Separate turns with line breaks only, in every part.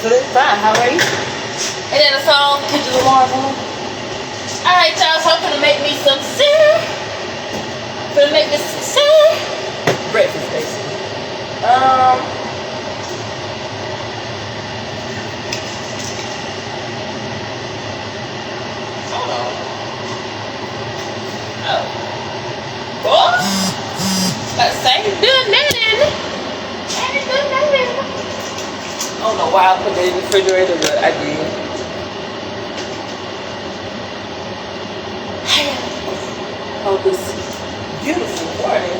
Feeling fine. How are you?
And then the song, Kendrick Lamar's on. Alright, y'all, so I'm gonna make me some cereal. Gonna make me some cereal.
Breakfast, basically.
Hold on. Oh. What? Let's say, good knitting. Ain't good knitting.
I don't know why I put that in the refrigerator, but I did. Oh, this beautiful morning.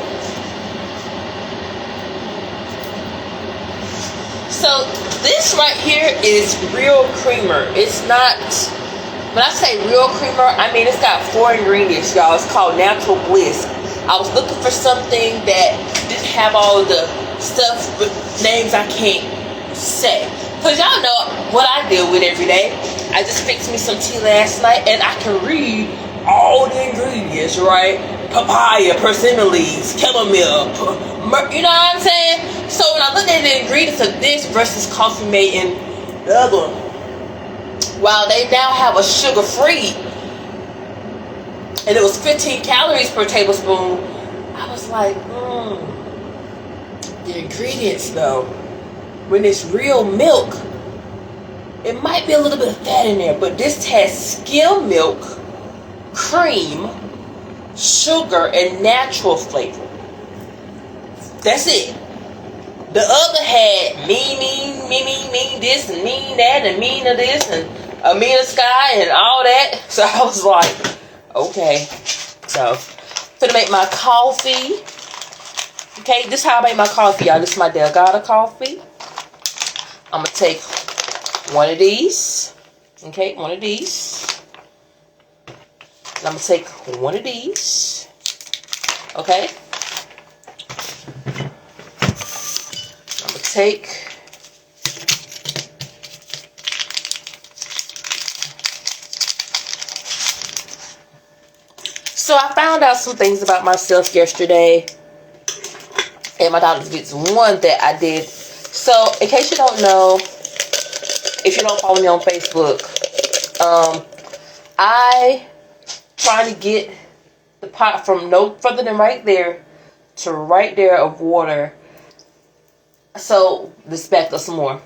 So this right here is real creamer. It's not, when I say real creamer, I mean it's got 4 ingredients, y'all. It's called Natural Bliss. I was looking for something that didn't have all the stuff with names I can't say. Because y'all know what I deal with every day. I just fixed me some tea last night and I can read all the ingredients, right? Papaya, persimmon leaves, chamomile, you know what I'm saying? So when I looked at the ingredients of this versus Coffee Mate and the other one, while they now have a sugar-free, and it was 15 calories per tablespoon, I was like, the ingredients though, when it's real milk, it might be a little bit of fat in there, but this has skim milk, cream, sugar, and natural flavor. That's it. The other had me, this, and me, that, and me, this, and Amina Sky, and all that. So I was like, okay. So, gonna make my coffee. Okay, this is how I make my coffee, y'all. This is my Delgado coffee. I'm gonna take one of these. Okay, one of these. And I'm gonna take one of these. Okay. I'm gonna take So I found out some things about myself yesterday. And my doctor gets one that I did. So in case you don't know, if you don't follow me on Facebook, I trying to get the pot from no further than right there to right there of water. So let's back up some more.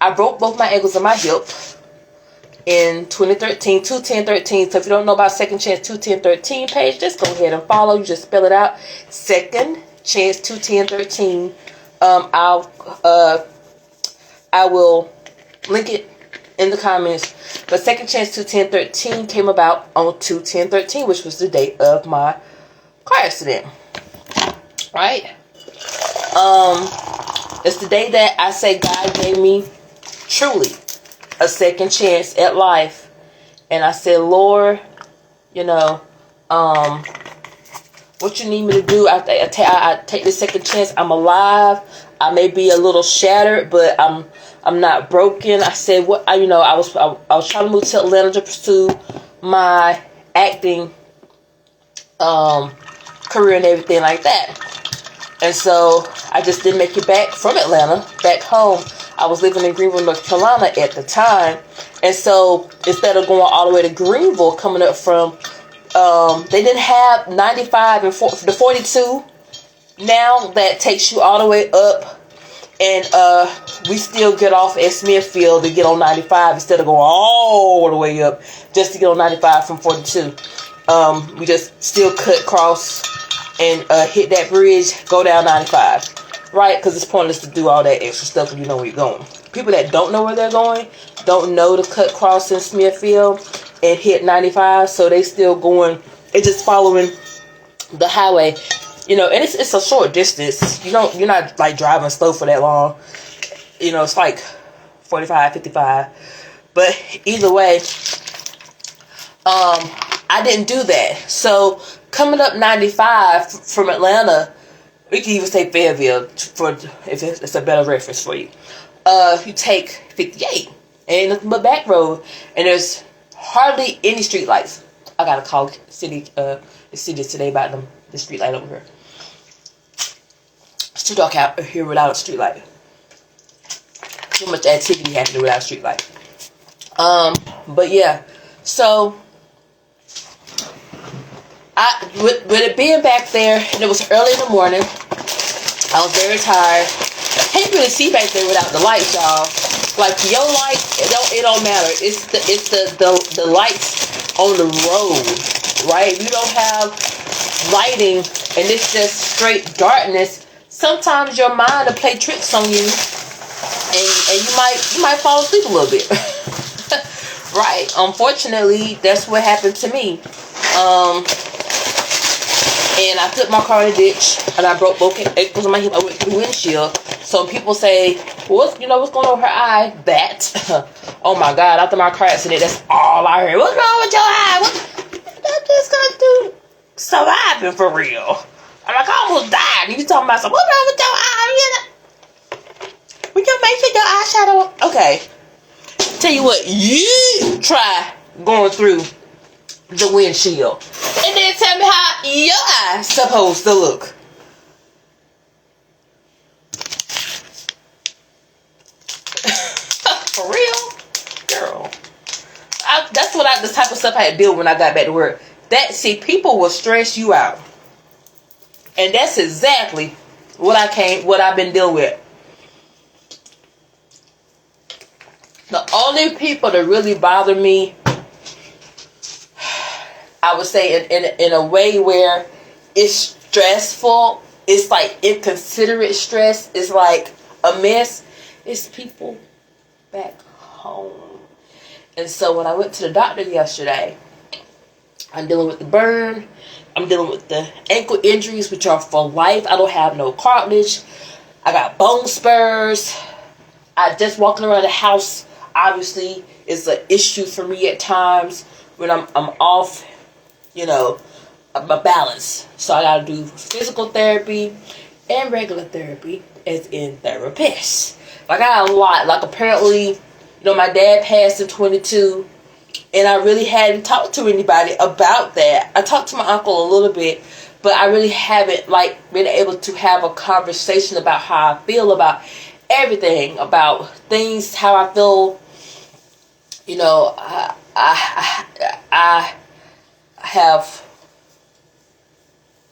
I broke both my ankles and my hip in 2013, 21013. So if you don't know about Second Chance 21013 page, just go ahead and follow. You just spell it out. Second Chance 21013. I will link it in the comments. But Second Chance 21013 came about on 21013, which was the date of my car accident. Right? It's the day that I say God gave me truly a second chance at life. And I said, Lord, you know, what you need me to do? I take this second chance. I'm alive. I may be a little shattered, but I'm not broken. I said, what I was trying to move to Atlanta to pursue my acting career and everything like that. And so I just didn't make it back from Atlanta, back home. I was living in Greenville, North Carolina at the time. And so instead of going all the way to Greenville, coming up from, they didn't have 95 and the 42 now that takes you all the way up. And we still get off at Smithfield to get on 95 instead of going all the way up just to get on 95 from 42. We just still cut across and hit that bridge, go down 95. Right? Because it's pointless to do all that extra stuff when you know where you're going. People that don't know where they're going, don't know to cut across in Smithfield and hit 95, so they still going, it's just following the highway. You know, and it's a short distance. You're not like driving slow for that long. You know, it's like 45, 55. But either way, I didn't do that. So coming up 95 from Atlanta, we can even say Fayetteville for if it's a better reference for you. You take 58 and nothing but back road, and there's hardly any street lights. I gotta call the city today about the street light over here. It's too dark out here without a street light. too much activity happening without a street light. But yeah, so with it being back there, and it was early in the morning, I was very tired. I can't really see back there without the lights, y'all. Like your light, it don't matter. It's the lights on the road, right? If you don't have lighting and it's just straight darkness, sometimes your mind will play tricks on you, and you might fall asleep a little bit. Right? Unfortunately, that's what happened to me. And I took my car in the ditch, and I broke both ankles on my hip. I went through the windshield. So when people say, what's going on with her eye? That. Oh my God, after my car accident, that's all I heard. What's wrong with your eye? That just got to surviving for real. I'm like, I almost died. And you talking about something, what's wrong with your eye? We can make sure your eyeshadow. Okay. Tell you what, you try going through the windshield. And then tell me how your eye's supposed to look. For real? Girl. That's the type of stuff I had to deal with when I got back to work. People will stress you out. And that's exactly what I've been dealing with. The only people that really bother me, I would say in a way where it's stressful, it's like inconsiderate stress, it's like a mess, it's people back home. And so when I went to the doctor yesterday, I'm dealing with the burn, I'm dealing with the ankle injuries, which are for life. I don't have no cartilage, I got bone spurs. I just walking around the house obviously is an issue for me at times when I'm off, my balance. So I gotta do physical therapy and regular therapy, as in therapists. Like I got a lot. Like apparently, my dad passed in 22, and I really hadn't talked to anybody about that. I talked to my uncle a little bit, but I really haven't been able to have a conversation about how I feel about everything, about things, how I feel.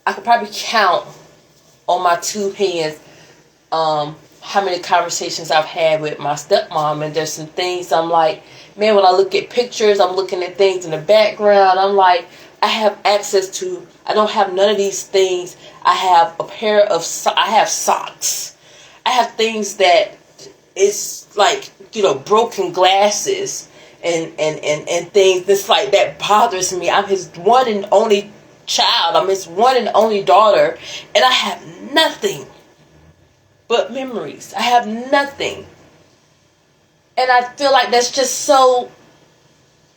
I could probably count on my two hands how many conversations I've had with my stepmom, and there's some things I'm like, man, when I look at pictures, I'm looking at things in the background, I'm like, I have access to, I don't have none of these things. I have I have socks. I have things that it's like, broken glasses and things that's like, that bothers me. I'm his one and only child. I'm his one and only daughter, and I have nothing but memories. I have nothing. And I feel like that's just so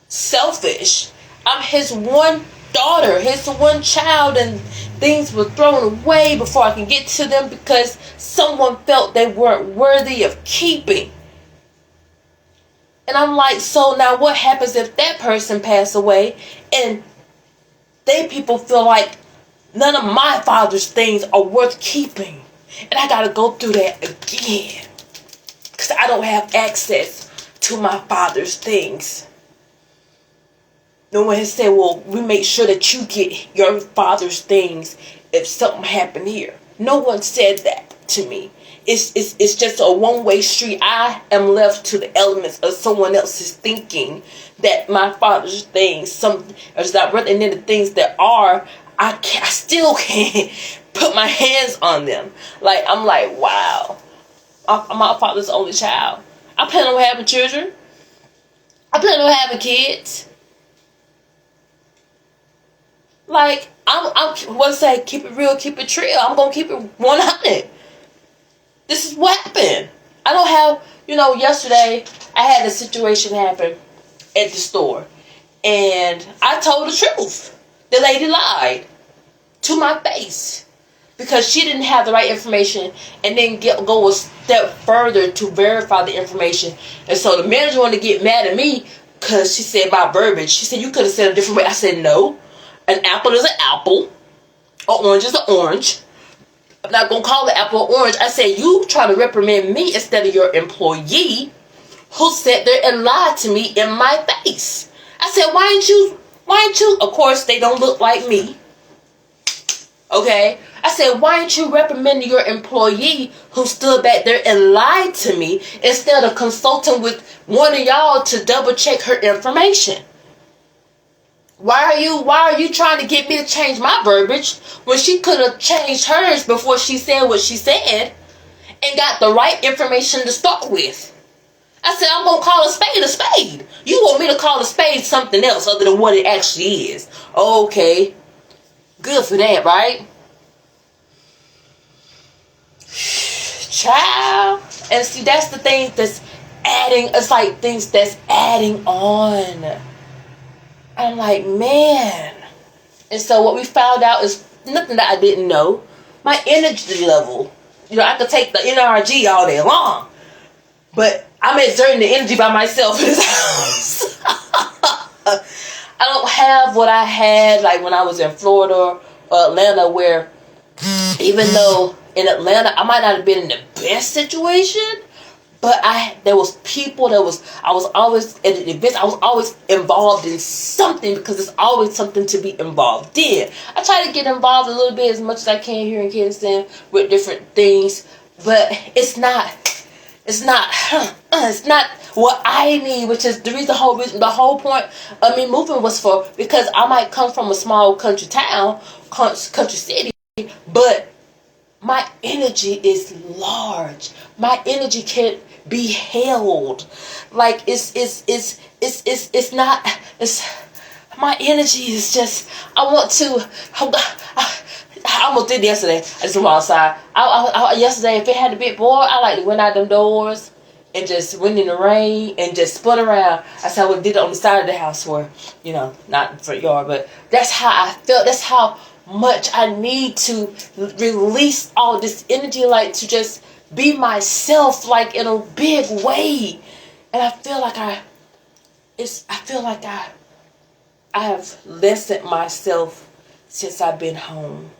selfish. I'm his one daughter, his one child, and things were thrown away before I can get to them because someone felt they weren't worthy of keeping. And I'm like, so now what happens if that person passed away and people feel like none of my father's things are worth keeping? And I gotta go through that again because I don't have access to my father's things. No one has said, well, we make sure that you get your father's things if something happened here. No one said that to me. It's just a one-way street. I am left to the elements of someone else's thinking that my father's things, is not rather than the things that are, I still can't put my hands on them. Like, I'm like, wow. I'm my father's only child. I plan on having children. I plan on having kids. Like, I'm what say, keep it real, keep it real. I'm gonna keep it 100. This is what happened. I don't have, yesterday I had a situation happen at the store, and I told the truth. The lady lied to my face because she didn't have the right information and didn't go a step further to verify the information. And so the manager wanted to get mad at me because she said my verbiage. She said, you could have said a different way. I said, no. An apple is an apple. An orange is an orange. A not gonna call it apple or orange. I said, you try to reprimand me instead of your employee who sat there and lied to me in my face. I said, why ain't you? Of course, they don't look like me. Okay? I said, why ain't you reprimanding your employee who stood back there and lied to me instead of consulting with one of y'all to double check her information? Why are you trying to get me to change my verbiage when she could have changed hers before she said what she said and got the right information to start with? I said, I'm going to call a spade a spade. You want me to call a spade something else other than what it actually is. Okay. Good for that, right? Child. And see, that's the thing that's adding, it's like things that's adding on. I'm like, man. And so what we found out is nothing that I didn't know. My energy level. You know, I could take the NRG all day long. But I'm exerting the energy by myself in this house. I don't have what I had like when I was in Florida or Atlanta, where even though in Atlanta I might not have been in the best situation, but there was people, I was always at an event, I was always involved in something because there's always something to be involved in. I try to get involved a little bit as much as I can here in Kingston with different things, but it's not what I need, which is the whole point of me moving was for, because I might come from a small country town, country city, but my energy is large. My energy can't be held. Like my energy is just, I almost did yesterday. I just went outside. Yesterday, if it had a bit bored, I like to went out them doors and just went in the rain and just spun around. I said I would have did it on the side of the house, where, you know, not in the front yard, but that's how I felt. That's how much I need to release all this energy, like to just be myself, like in a big way. And I feel like I have lessened myself since I've been home.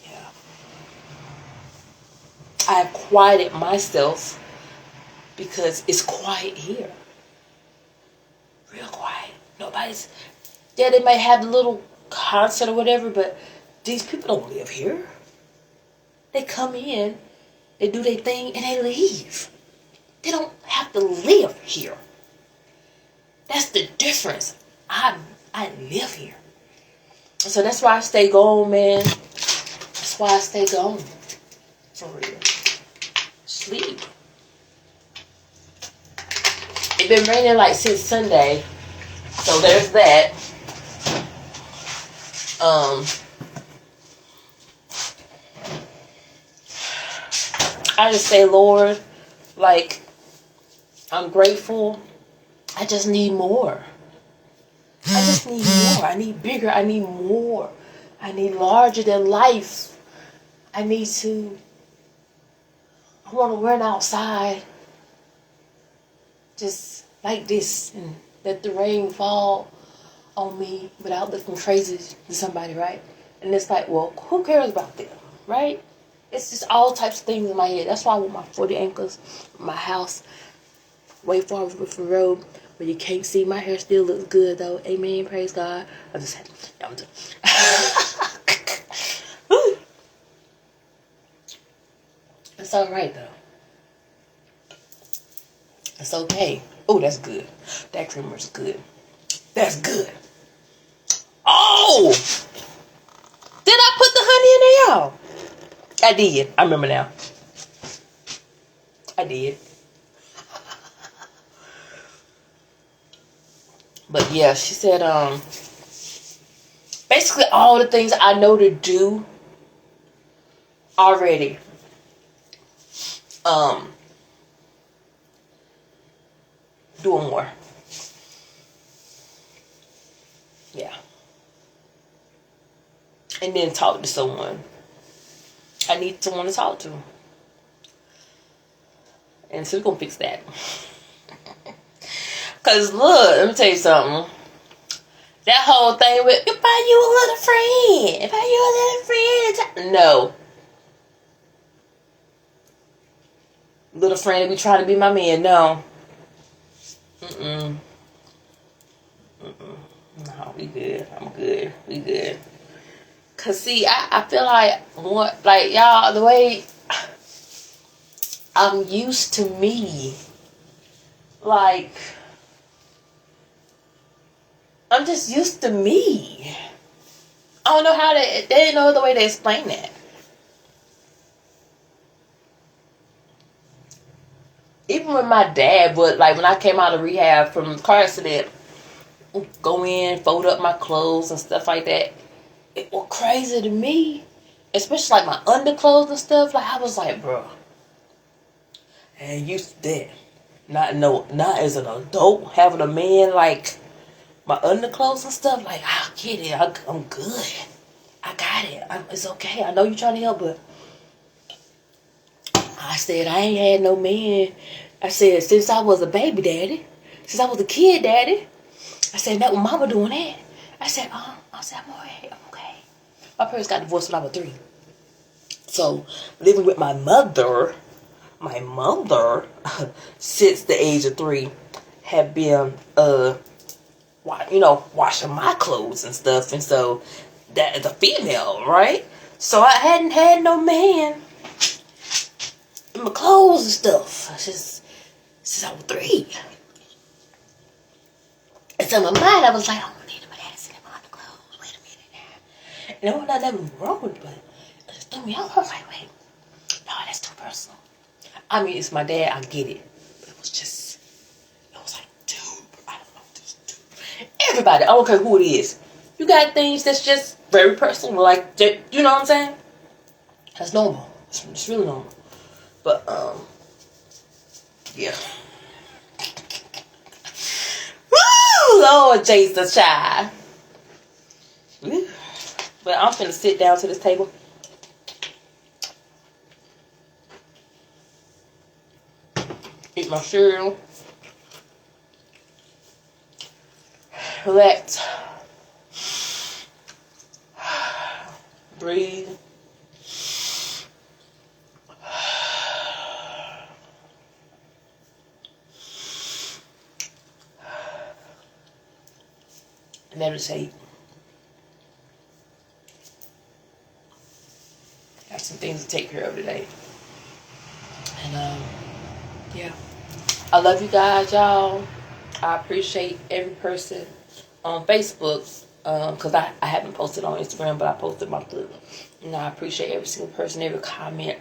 Yeah. I have quieted myself because it's quiet here. Real quiet. Nobody's... Yeah, they might have a little concert or whatever, but these people don't live here. They come in, they do their thing, and they leave. They don't have to live here. That's the difference. I live here. So that's why I stay gone, man. That's why I stay gone. For real. Sleep. It's been raining like since Sunday. So there's that. I just say, Lord, like, I'm grateful. I just need more. I just need more. I need bigger. I need more. I need larger than life. I want to run outside just like this and let the rain fall on me without looking crazy to somebody, right? And it's like, well, who cares about them, right? It's just all types of things in my head. That's why I want my 40 anchors, my house, way far with the road, where you can't see. My hair still looks good though. Amen. Praise God. I'm just It's alright though. It's okay. Oh, that's good. That creamer's good. That's good. Oh! Did I put the honey in there, y'all? I did. I remember now. I did. But yeah, she said, basically all the things I know to do already. Doing more. Yeah. And then talk to someone. I need someone to talk to. And so we're gonna fix that. Cause look, let me tell you something. That whole thing with, if I you a little friend, if I you a little friend. No. Little friend that be trying to be my man. No. No, we good. I'm good. We good. Cause see, I feel like y'all, the way I'm used to me. Like, I'm just used to me. I don't know how they didn't know the way to explain that. Even with my dad, but like when I came out of rehab from the car accident, go in, fold up my clothes and stuff like that. It was crazy to me. Especially like my underclothes and stuff. Like I was like, bro, I ain't used to that. Not as an adult, having a man like my underclothes and stuff. Like, I'll get it. I'm good. I got it. It's okay. I know you're trying to help, but I said, I ain't had no man. I said, since I was a baby daddy, since I was a kid daddy, I said, that was mama doing that. I said, I'm alright. I'm okay. My parents got divorced when I was 3. So, living with my mother, since the age of 3, have been, washing my clothes and stuff. And so, that is a female, right? So, I hadn't had no man in my clothes and stuff since I was 3. And so in my mind, I was like, I don't need my dad to sit in my underclothes. Wait a minute now. And there was not nothing wrong with it, but it just threw me off. I was like, wait, no, that's too personal. I mean, it's my dad, I get it. But it was like, dude, I don't know this dude. Everybody, I don't care who it is. You got things that's just very personal, like, you know what I'm saying? That's normal. It's really normal. But, yeah. Woo! Lord Jesus, child. Woo. But I'm finna sit down to this table. Eat my cereal. Relax. Breathe. Meditate. Have some things to take care of today. And yeah. I love you guys, y'all. I appreciate every person on Facebook. Because I haven't posted on Instagram, but I posted my book. And I appreciate every single person, every comment,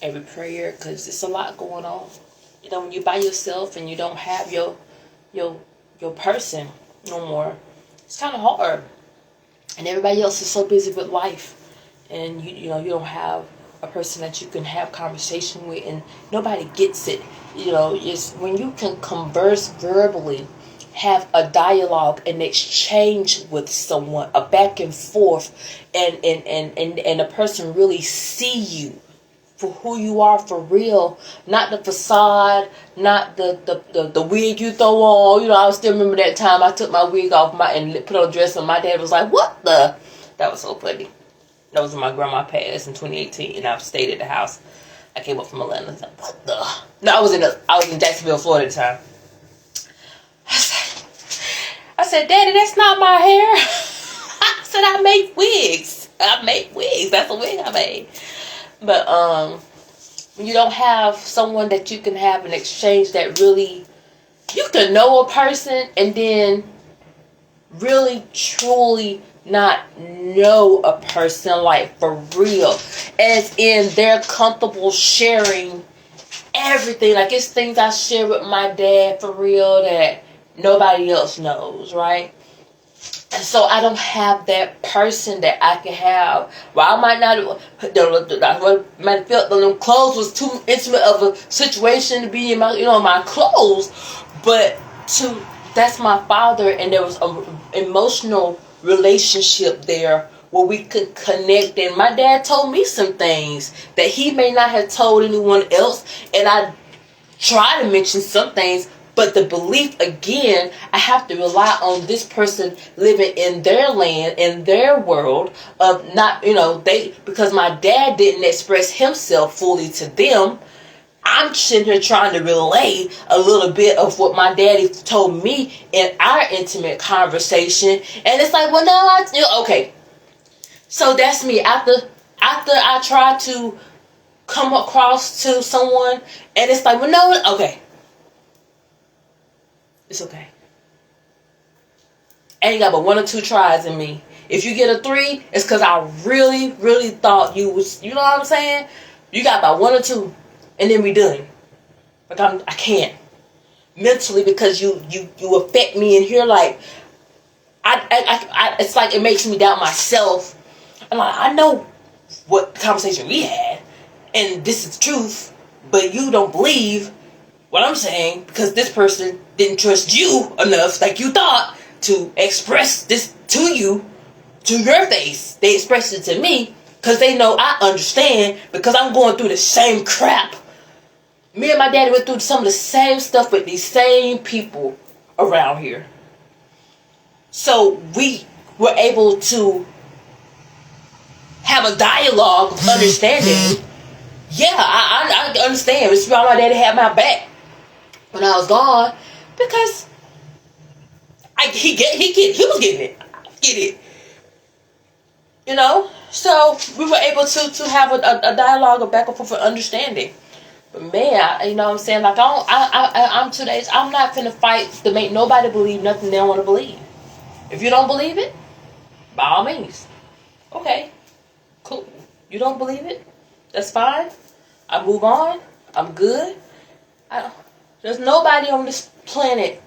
every prayer, because it's a lot going on. You know, when you're by yourself and you don't have your person no more, it's kind of hard. And everybody else is so busy with life. And you don't have a person that you can have conversation with, and nobody gets it. You know, it's when you can converse verbally, have a dialogue, and exchange with someone, a back and forth, and a person really see you for who you are for real, not the facade, not the wig you throw on. You know, I still remember that time I took my wig off and put on a dress, and my dad was like, "What the?" That was so funny. That was when my grandma passed in 2018, and I stayed at the house. I came up from Atlanta. I was like, "What the?" No, I was in Jacksonville, Florida at the time. I said, "Daddy, that's not my hair." I said, "I make wigs. That's a wig I made." But you don't have someone that you can have an exchange that really, you can know a person and then really truly not know a person, like for real, as in they're comfortable sharing everything. Like, it's things I share with my dad for real that nobody else knows, right? And so I don't have that person that I can have. Well, I might not have felt the clothes was too intimate of a situation to be in my clothes, but that's my father, and there was an emotional relationship there where we could connect. And my dad told me some things that he may not have told anyone else, and I try to mention some things, But the belief, again, I have to rely on this person living in their land, in their world of not, because my dad didn't express himself fully to them. I'm sitting here trying to relay a little bit of what my daddy told me in our intimate conversation. And it's like, well, no, okay. So that's me. After I try to come across to someone, and it's like, well, no, okay. It's okay. I ain't got but 1 or 2 tries in me. If you get a 3, it's because I really, really thought you was, you know what I'm saying? You got about 1 or 2, and then we done. Like I can't. Mentally, because you affect me in here, like, it's like it makes me doubt myself. I'm like, I know what conversation we had, and this is truth, but you don't believe what I'm saying because this person didn't trust you enough, like you thought, to express this to you, to your face. They expressed it to me because they know I understand, because I'm going through the same crap. Me and my daddy went through some of the same stuff with these same people around here. So we were able to have a dialogue of understanding. Yeah, I understand. It's why my daddy had my back when I was gone, because he was getting it. Get it. So we were able to have a dialogue, a back and forth of understanding. But man, you know what I'm saying? Like, I'm today's, I'm not finna fight to make nobody believe nothing they don't want to believe. If you don't believe it, by all means. Okay, cool. You don't believe it? That's fine. I move on. I'm good. There's nobody on this planet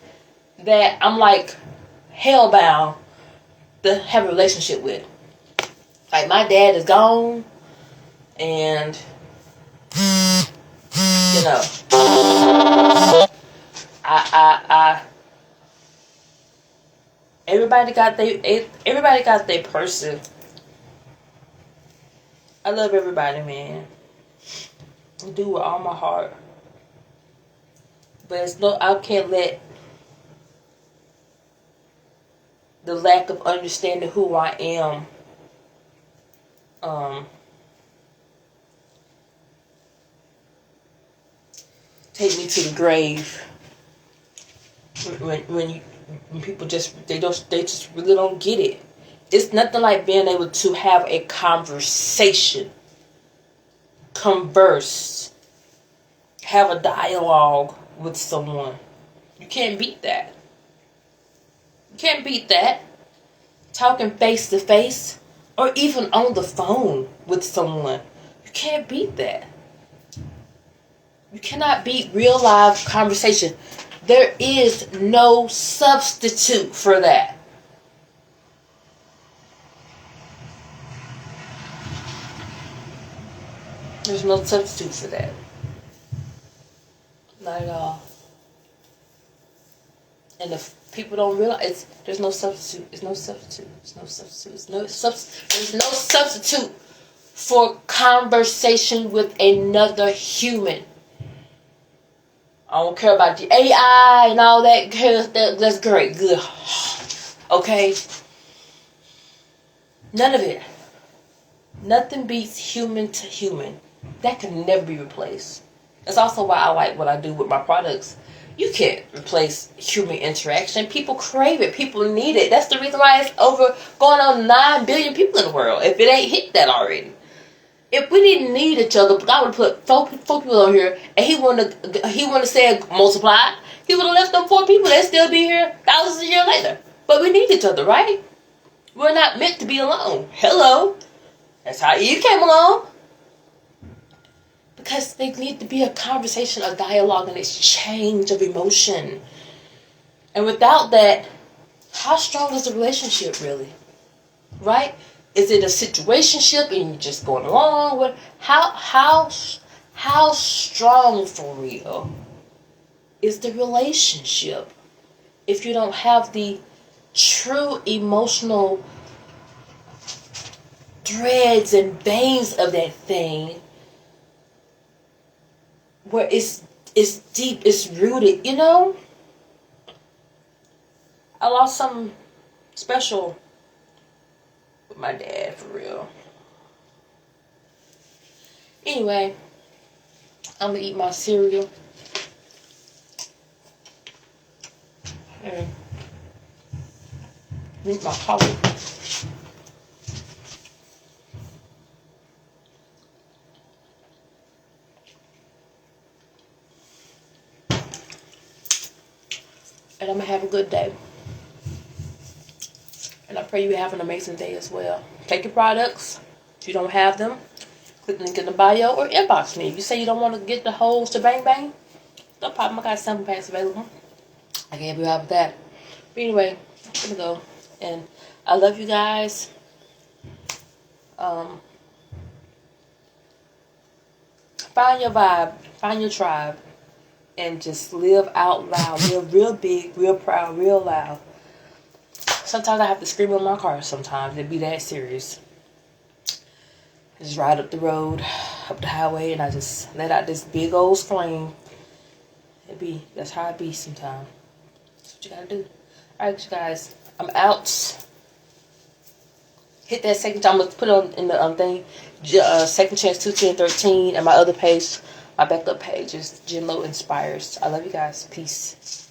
that I'm like hellbound to have a relationship with. Like, my dad is gone, and everybody got their person. I love everybody, man. I do with all my heart. But I can't let the lack of understanding who I am take me to the grave. When people just really don't get it. It's nothing like being able to have a conversation, converse, have a dialogue with someone. You can't beat that. You can't beat that. Talking face to face, or even on the phone with someone. You can't beat that. You cannot beat real live conversation. There is no substitute for that. There's no substitute for that. Not at all. And if people don't realize, there's no substitute. There's no substitute. There's no substitute. There's no substitute for conversation with another human. I don't care about the AI and all that. That's great. Good. Okay? None of it. Nothing beats human to human. That can never be replaced. That's also why I like what I do with my products. You can't replace human interaction. People crave it. People need it. That's the reason why it's over going on 9 billion people in the world. If it ain't hit that already. If we didn't need each other, God would put four people on here, and He wanted to say multiply. He would have left them 4 people. They'd still be here thousands of years later. But we need each other, right? We're not meant to be alone. Hello. That's how Eve came along. Because there need to be a conversation, a dialogue, an exchange of emotion. And without that, how strong is the relationship really? Right? Is it a situationship and you're just going along with how strong for real is the relationship if you don't have the true emotional threads and veins of that thing where it's deep, it's rooted, I lost something special with my dad, for real. Anyway, I'm gonna eat my cereal. And drink my coffee. And I'm gonna have a good day. And I pray you have an amazing day as well. Take your products. If you don't have them, click the link in the bio or inbox me. If you say you don't want to get the whole shebang bang, no problem. I got sample packs available. I can help you out with that. But anyway, I'm gonna go. And I love you guys. Find your vibe. Find your tribe. And just live out loud. Live real big, real proud, real loud. Sometimes I have to scream in my car sometimes. It'd be that serious. I just ride up the road, up the highway, and I just let out this big old flame. That's how it be sometimes. That's what you gotta do. Alright, you guys. I'm out. Hit that second time. I'm gonna put it on in the thing. Second Chance 21013, and my other page, my backup page is Jenlo Inspires. I love you guys. Peace.